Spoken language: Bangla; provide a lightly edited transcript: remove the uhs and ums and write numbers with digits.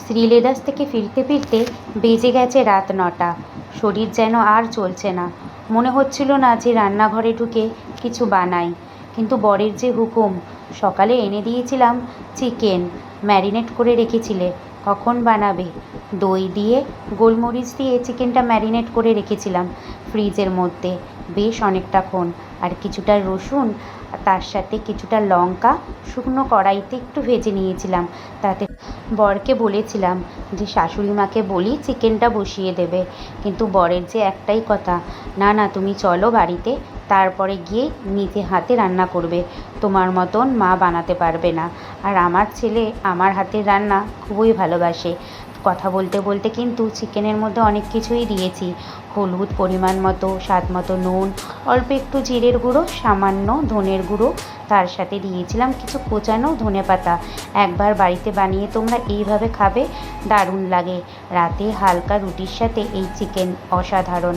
শ্রীলেদার্স থেকে ফিরতে ফিরতে বেজে গেছে রাত ৯টা। শরীর যেন আর চলছে না। মনে হচ্ছিল না যে রান্নাঘরে ঢুকে কিছু বানাই, কিন্তু বরের যে হুকুম। সকালে এনে দিয়েছিলাম চিকেন, ম্যারিনেট করে রেখেছিলে, কখন বানাবে? দই দিয়ে গোলমরিচ দিয়ে চিকেনটা ম্যারিনেট করে রেখেছিলাম ফ্রিজের মধ্যে বেশ অনেকটাক্ষণ। আর কিছুটা রসুন, তার সাথে কিছুটা লঙ্কা শুকনো কড়াইতে একটু ভেজে নিয়েছিলাম। তাতে বরকে বলেছিলাম যে শাশুড়ি মাকে বলি চিকেনটা বসিয়ে দেবে, কিন্তু বরের যে একটাই কথা, না না তুমি চলো বাড়িতে, তারপরে গিয়ে নিজে হাতে রান্না করবে, তোমার মতন মা বানাতে পারবে না। আর আমার ছেলে আমার হাতের রান্না খুবই ভালোবাসে। কথা বলতে বলতে কিন্তু চিকেনের মধ্যে অনেক কিছুই দিয়েছি। হলুদ পরিমাণ মতো, স্বাদ মতো নুন, অল্প একটু জিরের গুঁড়ো, সামান্য ধনের গুঁড়ো, তার সাথে দিয়েছিলাম কিছু কোচানো ধনেপাতা। একবার বাড়িতে বানিয়ে তোমরা এইভাবে খাবে, দারুণ লাগে। রাতে হালকা রুটির সাথে এই চিকেন অসাধারণ।